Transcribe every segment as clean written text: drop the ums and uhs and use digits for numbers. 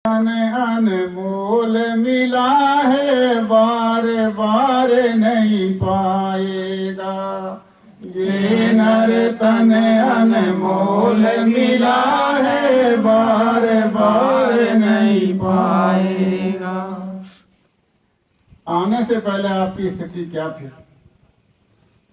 अनमोल मिला है, बार बार नहीं पाएगा। ये नर तन अनमोल मिला है, बार बार नहीं पाएगा। आने से पहले आपकी स्थिति क्या थी,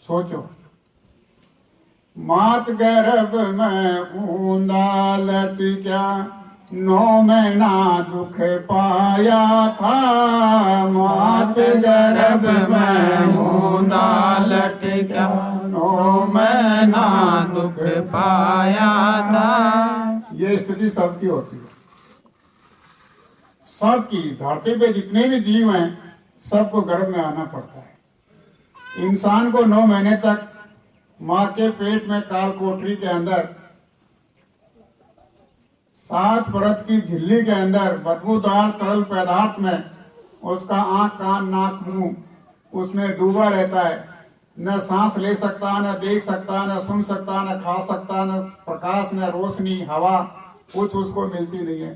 सोचो। मात गर्भ में ऊंदा लटका, 9 महीना दुख पाया था। मात गर्भ में ऊंदा लटका, 9 महीना दुख पाया था। ये स्थिति सबकी होती है, सबकी। धरती पे जितने भी जीव हैं सबको गर्भ में आना पड़ता है। इंसान को 9 महीने तक माँ के पेट में काल कोठरी के अंदर 7 परत की झिल्ली के अंदर बदबूदार तरल पदार्थ में उसका आंख कान नाक मुंह उसमें डूबा रहता है। न सांस ले सकता, न देख सकता, न सुन सकता, न खा सकता, न प्रकाश, न रोशनी, हवा कुछ उसको मिलती नहीं है।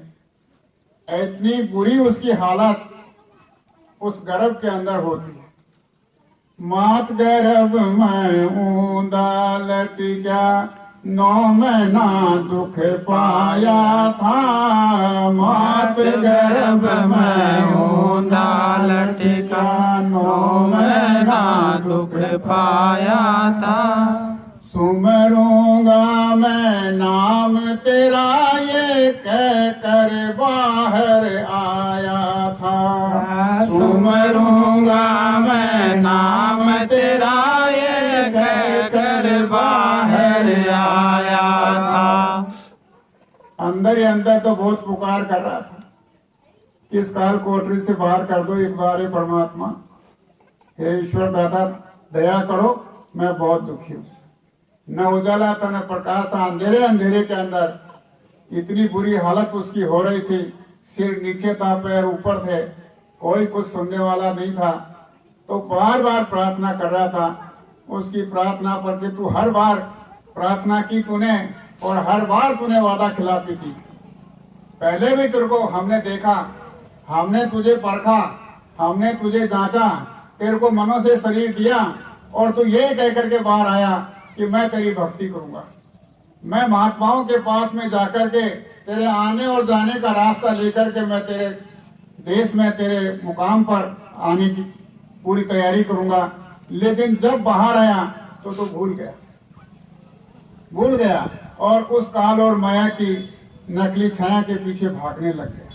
इतनी बुरी उसकी हालत उस गर्भ के अंदर होती है। मात गर्भ में ऊंदा लटका, 9 महीना दुख पाया था। मात गर्भ में ऊंदा लटका, 9 महीना दुख पाया था। सुमरूंगा मैं नाम तेरा, ये कह कर बाहर आया था। सुमरूंगा मैं नाम तेरा, ये कह कर बाहर आया था। अंदर ही अंदर तो बहुत पुकार कर रहा था, इस काल कोठरी से बाहर कर दो एक बार परमात्मा। हे ईश्वर दाता दया करो, मैं बहुत दुखी हूँ। न उजाला था न प्रकाश था, अंधेरे अंधेरे के अंदर इतनी बुरी हालत उसकी हो रही थी। सिर नीचे था, पैर ऊपर थे, कोई कुछ सुनने वाला नहीं था। तो बार बार प्रार्थना कर रहा था। उसकी प्रार्थना पर कि तू हर बार प्रार्थना की तूने, और हर बार तूने वादा खिलाफी की। पहले भी तेरे को हमने देखा, हमने तुझे परखा, हमने तुझे जांचा, तेरे को मनो से शरीर दिया, और तू ये कह करके बाहर आया कि मैं तेरी भक्ति करूंगा। मैं महात्माओं के पास में जाकर के तेरे आने और जाने का रास्ता लेकर के मैं तेरे देश में तेरे मुकाम पर आने की पूरी तैयारी करूंगा। लेकिन जब बाहर आया तो तू भूल गया और उस काल और माया की नकली छाया के पीछे भागने लग गया।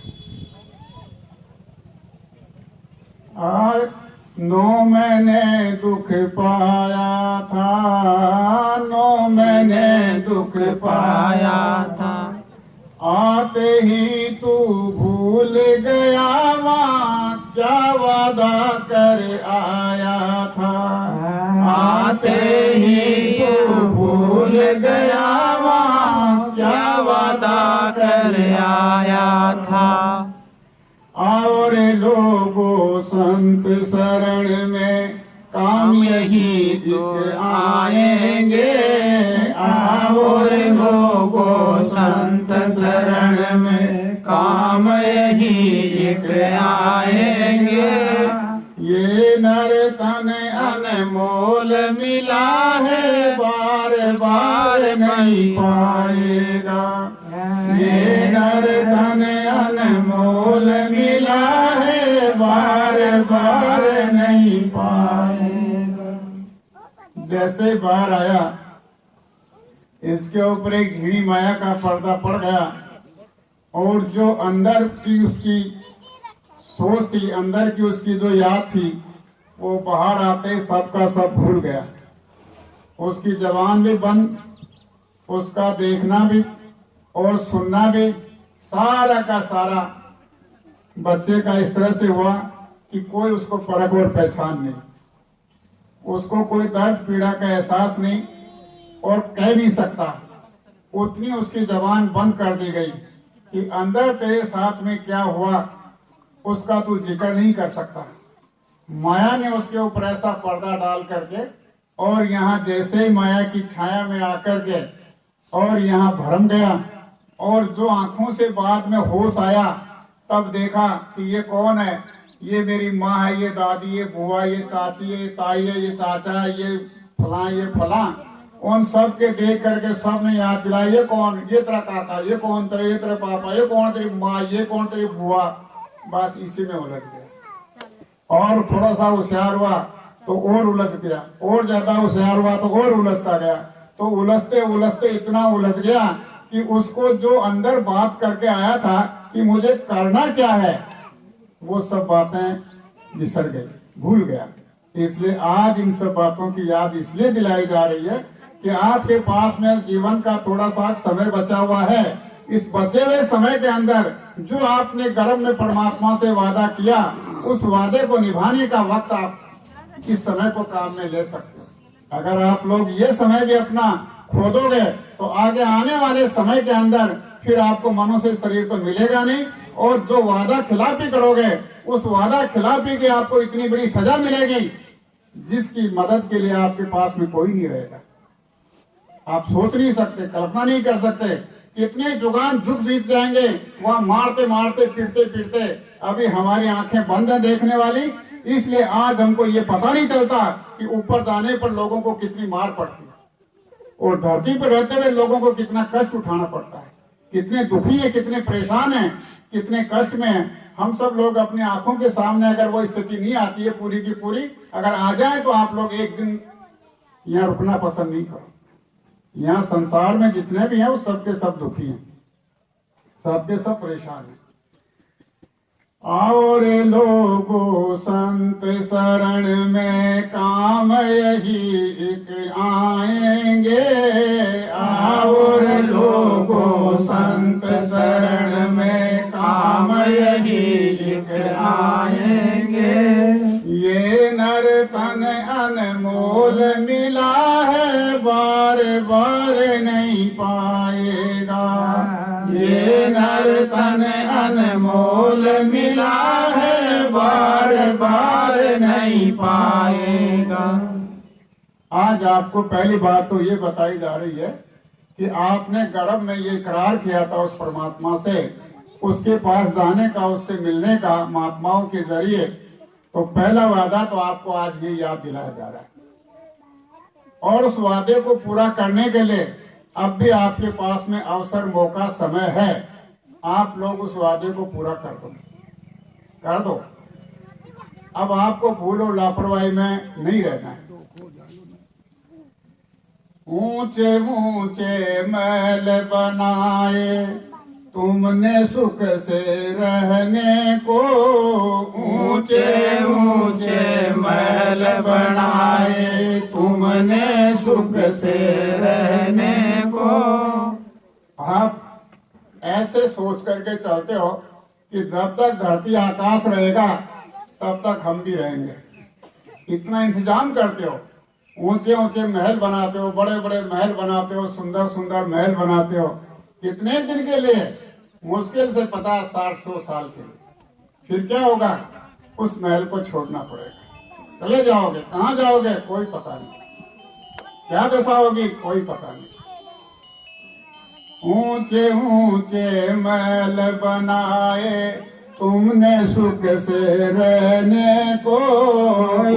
9 महीने दुख पाया था, 9 महीने दुख पाया था। आते ही तू भूल गया वहाँ क्या वादा कर आया था। आते ही तू भूल गया वहाँ क्या वादा कर आया था। और लोगों संत शरण में काम यही तो आएंगे। और लोगों संत शरण में काम यही एक आएंगे। ये नर तन अनमोल मिला है, बार बार नहीं पाएगा। ये नर तन अनमोल मिला है, बार बार नहीं पाएगा। जैसे बाहर आया, इसके ऊपर एक झिड़ी माया का पर्दा पड़ गया, और जो अंदर की उसकी सोच थी, अंदर की उसकी जो याद थी, वो बाहर आते सबका सब भूल गया। उसकी जबान भी बंद, उसका देखना भी और सुनना भी, सारा का सारा बच्चे का इस तरह से हुआ कि कोई उसको परख और पहचान नहीं, उसको कोई दर्द पीड़ा का एहसास नहीं, और कह नहीं सकता। उतनी उसकी जबान बंद कर दी गई कि अंदर तेरे साथ में क्या हुआ उसका तू जिक्र नहीं कर सकता। माया ने उसके ऊपर ऐसा पर्दा डाल करके, और यहाँ जैसे ही माया की छाया में आकर के और यहाँ भरम गया, और जो आंखों से बाद में होश आया तब देखा कि ये कौन है, ये मेरी माँ है, ये दादी, ये बुआ, ये चाची, ये ताई है, ये चाचा है, ये फला। उन सब के देख करके सब ने याद दिलाया, ये कौन, ये तेरा काका, ये कौन तेरे, ये तेरे पापा, ये कौन तेरी माँ, ये कौन तेरी बुआ। बस इसी में उलझ गया। और थोड़ा सा होशियार हुआ तो और उलझ गया, और ज्यादा होशियार हुआ तो और उलझता गया। तो उलझते उलझते इतना उलझ गया कि उसको जो अंदर बात करके आया था कि मुझे करना क्या है, वो सब बातें बिसर गई, भूल गया। इसलिए आज इन सब बातों की याद इसलिए दिलाई जा रही है कि आपके पास में जीवन का थोड़ा सा समय बचा हुआ है। इस बचे हुए समय के अंदर जो आपने गर्भ में परमात्मा से वादा किया, उस वादे को निभाने का वक्त आप इस समय को काम में ले सकते हो। अगर आप लोग ये समय भी अपना खो दोगे तो आगे आने वाले समय के अंदर फिर आपको मनुष्य शरीर तो मिलेगा नहीं, और जो वादा खिलाफी करोगे उस वादा खिलाफी की आपको इतनी बड़ी सजा मिलेगी जिसकी मदद के लिए आपके पास में कोई नहीं रहेगा। आप सोच नहीं सकते, कल्पना नहीं कर सकते कितने जुगान जुग बीत जाएंगे वहां मारते मारते पीटते पीटते। अभी हमारी आंखें बंद है देखने वाली, इसलिए आज हमको ये पता नहीं चलता कि ऊपर जाने पर लोगों को कितनी मार पड़ती है और धरती पर रहते हुए लोगों को कितना कष्ट उठाना पड़ता है, कितने दुखी है, कितने परेशान हैं, कितने कष्ट में हैं। हम सब लोग अपनी आंखों के सामने अगर वो स्थिति नहीं आती है पूरी की पूरी, अगर आ जाए तो आप लोग एक दिन यहाँ रुकना पसंद नहीं करो। यहाँ संसार में जितने भी हैं वो सबके सब दुखी हैं, सबके सब परेशान हैं। आओ रे लोगो संत शरण में काम यही एक आएंगे, आओ रे लोगो संत शरण में काम यही एक आएंगे। ये नर तन अनमोल मिला है, बार बार नहीं पाएगा। ये नर तन अनमोल मिला है, बार बार नहीं पाएगा। आज आपको पहली बात तो ये बताई जा रही है कि आपने गर्भ में ये इकरार किया था उस परमात्मा से, उसके पास जाने का, उससे मिलने का महात्माओं के जरिए। तो पहला वादा तो आपको आज ये याद दिलाया जा रहा है, और उस वादे को पूरा करने के लिए अब भी आपके पास में अवसर, मौका, समय है। आप लोग उस वादे को पूरा कर दो। अब आपको भूल और लापरवाही में नहीं रहना है। ऊंचे ऊंचे महल बनाए तुमने सुख से रहने को, ऊंचे ऊंचे महल बनाए तुमने सुख से रहने को। आप ऐसे सोच करके चलते हो कि जब तक धरती आकाश रहेगा तब तक हम भी रहेंगे, इतना इंतजाम करते हो। ऊंचे ऊंचे महल बनाते हो, बड़े बड़े महल बनाते हो, सुंदर सुंदर महल बनाते हो। कितने दिन के लिए? मुश्किल से 50, 60, 100 साल के लिए। फिर क्या होगा? उस महल को छोड़ना पड़ेगा, चले जाओगे। कहाँ जाओगे कोई पता नहीं, क्या दशा होगी कोई पता नहीं। ऊंचे ऊंचे महल बनाए तुमने सुख से रहने को,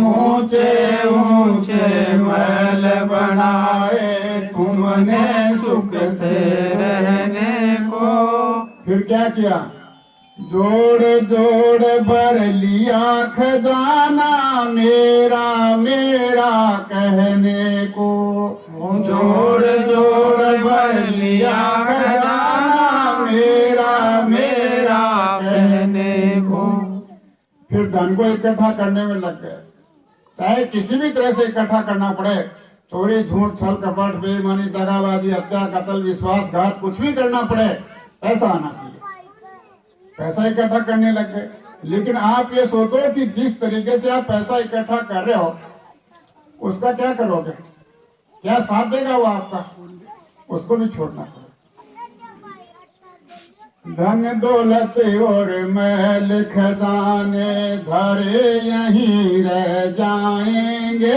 ऊंचे ऊंचे महल बनाए तुमने सुख से रहने को। फिर क्या किया? जोड़ जोड़ भर लिया खजाना मेरा मेरा कहने को, जोड़ जोड़ भर लिया खजाना मेरा मेरा कहने को। फिर धन को इकट्ठा करने में लग गए, चाहे किसी भी तरह से इकट्ठा करना पड़े, चोरी, झूठ, छल, कपट, बेईमानी, दगाबाजी, हत्या, कत्ल, विश्वासघात, कुछ भी करना पड़े, पैसा आना चाहिए। पैसा इकट्ठा करने लग गए। लेकिन आप ये सोचो कि जिस तरीके से आप पैसा इकट्ठा कर रहे हो उसका क्या करोगे? क्या साथ देगा वो आपका? उसको भी छोड़ना पड़ेगा। धन दौलत और महल खजाने धरे यहीं रह जाएंगे,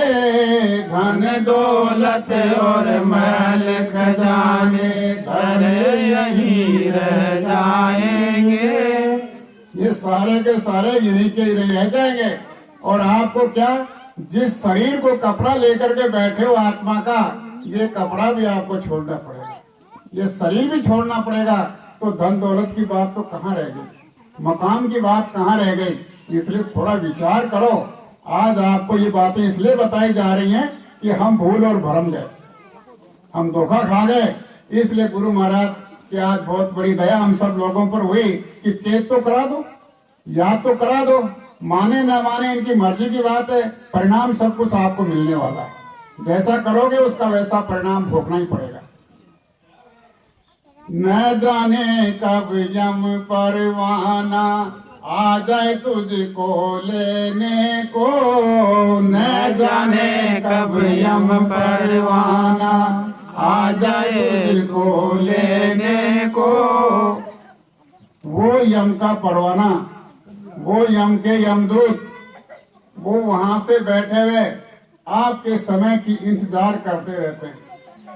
धन दौलत और महल खजाने धरे यहीं रह जाएंगे। ये सारे के सारे यहीं के ही रह जाएंगे। और आपको क्या, जिस शरीर को कपड़ा लेकर के बैठे हो आत्मा का, ये कपड़ा भी आपको छोड़ना पड़ेगा, ये शरीर भी छोड़ना पड़ेगा। तो धन दौलत की बात तो कहाँ रह गई, मकान की बात कहाँ रह गई। इसलिए थोड़ा विचार करो। आज आपको ये बातें इसलिए बताई जा रही हैं कि हम भूल और भरम गए, हम धोखा खा गए। इसलिए गुरु महाराज की आज बहुत बड़ी दया हम सब लोगों पर हुई कि चेत तो करा दो, याद तो करा दो। माने ना माने इनकी मर्जी की बात है, परिणाम सब कुछ आपको मिलने वाला है। जैसा करोगे उसका वैसा परिणाम भोगना ही पड़ेगा। न जाने कब यम परवाना आ जाए तुझको लेने को, न जाने कब यम परवाना आ जाए तुझको लेने को। वो यम का परवाना, वो यम के यमदूत, वो वहां से बैठे हुए आपके समय की इंतजार करते रहते हैं।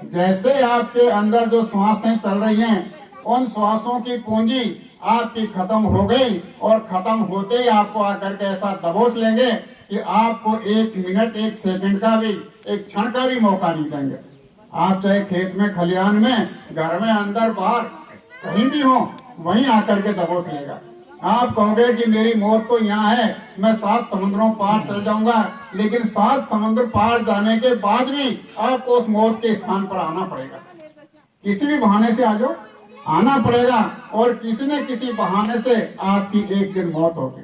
जैसे आपके अंदर जो श्वासें चल रही हैं, उन श्वासों की पूंजी आपकी खत्म हो गई और खत्म होते ही आपको आकर के ऐसा दबोच लेंगे कि आपको 1 मिनट 1 सेकंड का भी, एक क्षण का भी मौका नहीं देंगे। आप चाहे खेत में, खलिहान में, घर में, अंदर बाहर कहीं भी हो, वहीं आकर के दबोच लेगा। आप कहोगे कि मेरी मौत तो यहाँ है, मैं 7 समुद्रों पार चल जाऊंगा, लेकिन 7 समुद्र पार जाने के बाद भी आपको उस मौत के स्थान पर आना पड़ेगा। किसी भी बहाने से आ जाओ, आना पड़ेगा, और किसी न किसी बहाने से आपकी एक दिन मौत होगी।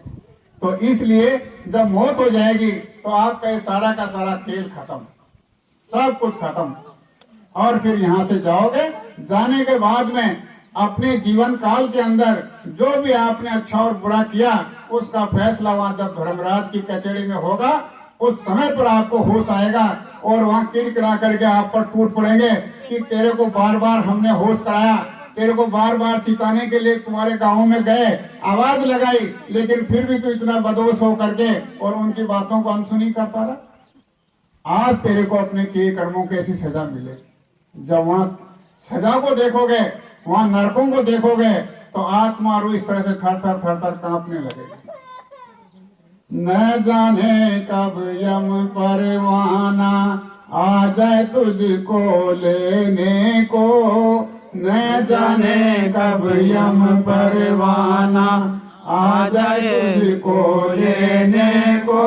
तो इसलिए जब मौत हो जाएगी तो आपका सारा का सारा खेल खत्म, सब कुछ खत्म। और फिर यहाँ से जाओगे, जाने के बाद में अपने जीवन काल के अंदर जो भी आपने अच्छा और बुरा किया, उसका फैसला वहां जब धर्मराज की कचहरी में होगा, उस समय पर आपको होश आएगा और वहां किड़किड़ा करके आप पर टूट पड़ेंगे कि तेरे को बार बार हमने होश कराया, तेरे को बार बार चिताने के लिए तुम्हारे गाँव में गए, आवाज लगाई, लेकिन फिर भी तू इतना बदोश हो करके और उनकी बातों को अनसुनी करता रहा। आज तेरे को अपने किए कर्मों की ऐसी सजा मिलेगी। जब वहां सजा को देखोगे, वहां नरकों को देखोगे, तो आत्मा रू इस तरह से थर थर थर थर कांपने लगेगी। न जाने कब यम परवाना आ जाए तुझको लेने को, न जाने कब यम परवाना आ जाए तुझको लेने को।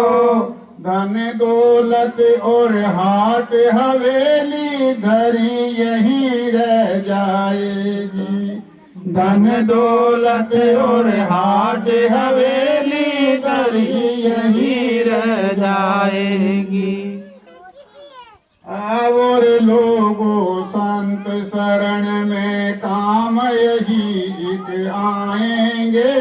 धन दौलत और हाट हवेली धरी यहीं रह जाएगी, धन दौलत और हाट हवेली धरी यहीं रह जाएगी। और लोगों संत शरण में काम यही एक आएंगे,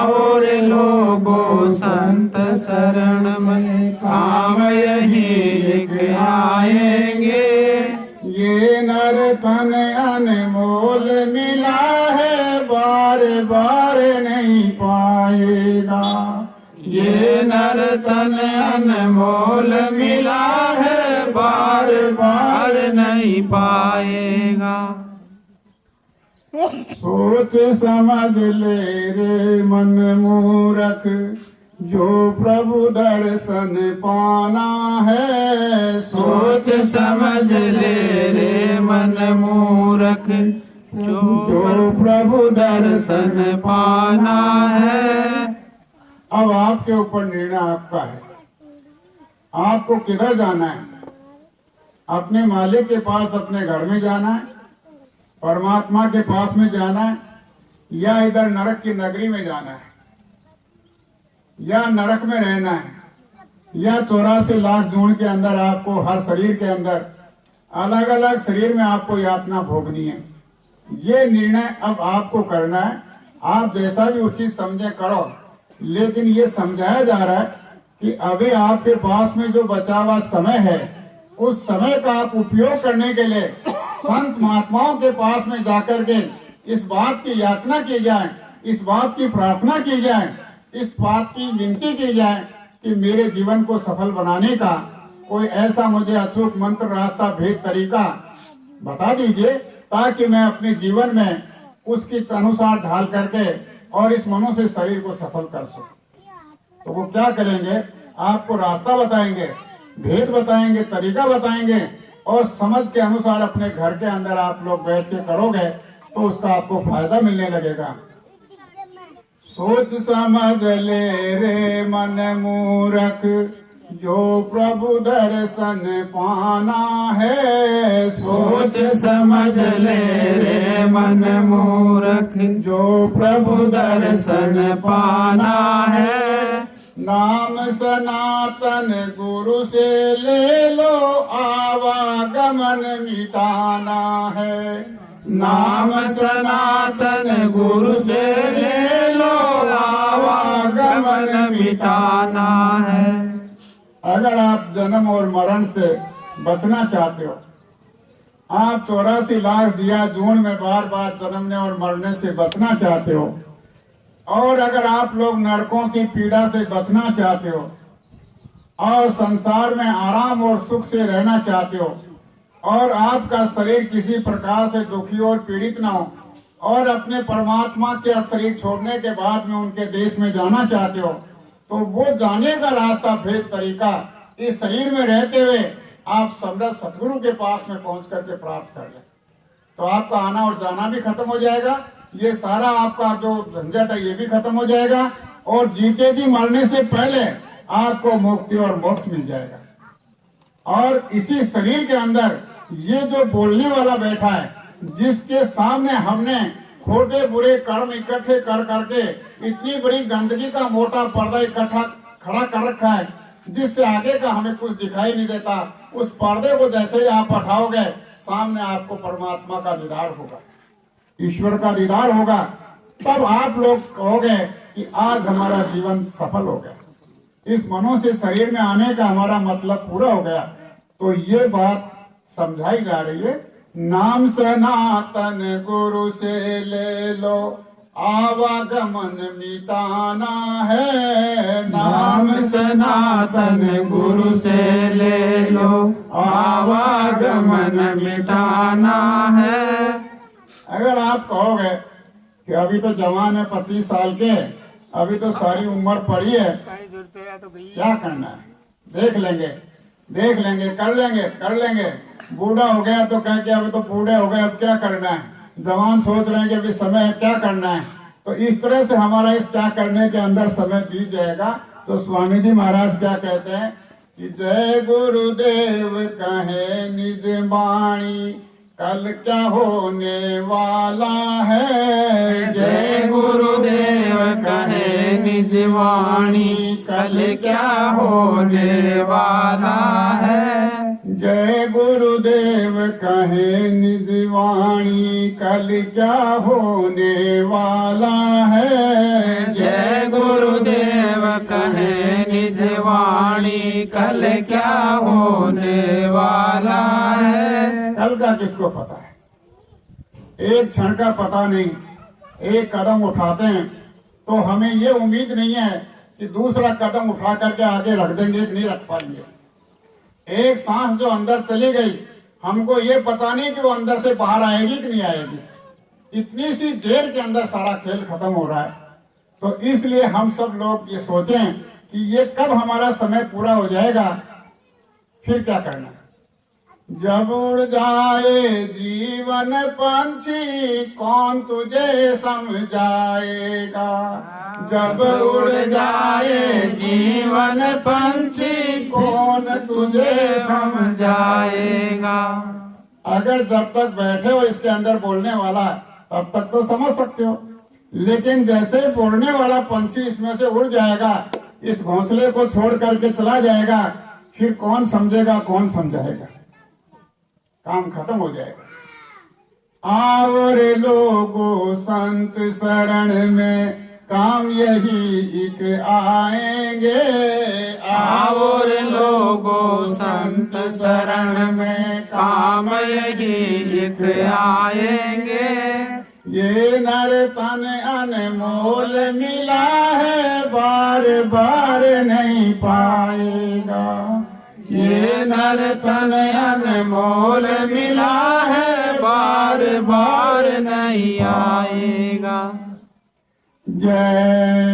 और लोगों संत शरण में काम यही एक आएंगे। ये नर तन अनमोल मिला है, बार बार नहीं पाएगा, ये नर तन अनमोल मिला है, बार बार नहीं पाएगा। सोच समझ ले रे मन मूरख, जो प्रभु दर्शन पाना है। सोच समझ ले रे मन मूरख, जो प्रभु दर्शन पाना है। अब आपके ऊपर निर्णय आपका है, आपको किधर जाना है। अपने मालिक के पास, अपने घर में जाना है, परमात्मा के पास में जाना है, या इधर नरक की नगरी में जाना है, या नरक में रहना है, या 84 लाख जून के अंदर आपको हर शरीर के अंदर अलग अलग शरीर में आपको यातना भोगनी है। ये निर्णय अब आपको करना है। आप जैसा भी उचित समझे करो, लेकिन ये समझाया जा रहा है कि अभी आपके पास में जो बचा हुआ समय है, उस समय का आप उपयोग करने के लिए संत महात्माओं के पास में जाकर के इस बात की याचना की जाए, इस बात की प्रार्थना की जाए, इस बात की विनती की जाए कि मेरे जीवन को सफल बनाने का कोई ऐसा मुझे अचूक मंत्र, रास्ता, भेद, तरीका बता दीजिए, ताकि मैं अपने जीवन में उसके अनुसार ढाल करके और इस मनुष्य शरीर को सफल कर सके। तो वो क्या करेंगे, आपको रास्ता बताएंगे, भेद बताएंगे, तरीका बताएंगे, और समझ के अनुसार अपने घर के अंदर आप लोग बैठ के करोगे तो उसका आपको फायदा मिलने लगेगा। सोच समझ ले रे मन मूरख, जो प्रभु दर्शन पाना है। सोच समझ ले रे मन मूर्ख, जो प्रभु दर्शन पाना है। नाम सनातन गुरु से ले लो, आवागमन मिटाना है। नाम सनातन गुरु से ले लो, आवागमन मिटाना है। अगर आप जन्म और मरण से बचना चाहते हो, आप 84 लाख दिया जून में बार बार जन्मने और मरने से बचना चाहते हो, और अगर आप लोग नरकों की पीड़ा से बचना चाहते हो और संसार में आराम और सुख से रहना चाहते हो, और आपका शरीर किसी प्रकार से दुखी और पीड़ित ना हो, और अपने परमात्मा के शरीर छोड़ने के बाद में उनके देश में जाना चाहते हो, तो वो जाने का रास्ता, भेद, तरीका इस शरीर में रहते हुए आप समर्थ सतगुरु के पास में पहुंच करके प्राप्त कर लें, तो आपका आना और जाना भी खत्म हो जाएगा। ये सारा आपका जो झंझट है ये भी खत्म हो जाएगा, और जीते जी मरने से पहले आपको मुक्ति और मोक्ष मिल जाएगा। और इसी शरीर के अंदर ये जो बोलने वाला बैठा है, जिसके सामने हमने खोटे बुरे कर्म इकट्ठे कर करके इतनी बड़ी गंदगी का मोटा पर्दा इकट्ठा खड़ा कर रखा है, जिससे आगे का हमें कुछ दिखाई नहीं देता, उस पर्दे को जैसे ही आप हटाओगे, सामने आपको परमात्मा का दीदार होगा, ईश्वर का दीदार होगा। तब आप लोग कहोगे कि आज हमारा जीवन सफल हो गया, इस मनुष्य शरीर में आने का हमारा मतलब पूरा हो गया। तो ये बात समझाई जा रही है। नाम सनातन गुरु से ले लो, आवागमन मिटाना है। नाम सनातन गुरु से ले लो, आवागमन मिटाना है। अगर आप कहोगे कि अभी तो जवान है, 25 साल के, अभी तो सारी उम्र पड़ी है, क्या करना है, देख लेंगे, कर लेंगे। बूढ़ा हो गया तो कह के अभी तो बूढ़े हो गए, अब क्या करना है। जवान सोच रहे हैं कि अभी समय है, क्या करना है। तो इस तरह से हमारा इस क्या करने के अंदर समय बीत जाएगा। तो स्वामी जी महाराज क्या कहते हैं कि जय गुरुदेव कहे निज वाणी, कल क्या होने वाला है। जय गुरुदेव कहे निज वाणी, कल क्या होने वाला है। जय गुरुदेव कहे निज वाणी, कल क्या होने वाला है। जय गुरुदेव कहे निज वाणी, कल क्या होने वाला है। कल का किसको पता है, एक क्षण का पता नहीं। एक कदम उठाते हैं तो हमें ये उम्मीद नहीं है कि दूसरा कदम उठा करके आगे रख देंगे कि नहीं रख पाएंगे। एक सांस जो अंदर चली गई, हमको ये पता नहीं कि वो अंदर से बाहर आएगी कि नहीं आएगी। इतनी सी देर के अंदर सारा खेल खत्म हो रहा है। तो इसलिए हम सब लोग ये सोचें कि ये कब हमारा समय पूरा हो जाएगा, फिर क्या करना है। जब उड़ जाए जीवन पंछी, कौन तुझे समझाएगा। जब उड़ जाए जीवन पंछी, कौन तुझे समझाएगा। अगर जब तक बैठे हो इसके अंदर बोलने वाला, तब तक तो समझ सकते हो, लेकिन जैसे बोलने वाला पंछी इसमें से उड़ जाएगा, इस घोंसले को छोड़ करके चला जाएगा, फिर कौन समझेगा, कौन समझाएगा, काम खत्म हो जाएगा। और लोगों संत शरण में काम यही एक आएंगे। और लोगों संत शरण में काम यही एक आएंगे। ये नर तन अनमोल मिला है, बार बार नहीं पाएगा। ये नर तन अनमोल मिला है, बार बार नहीं आएगा। जय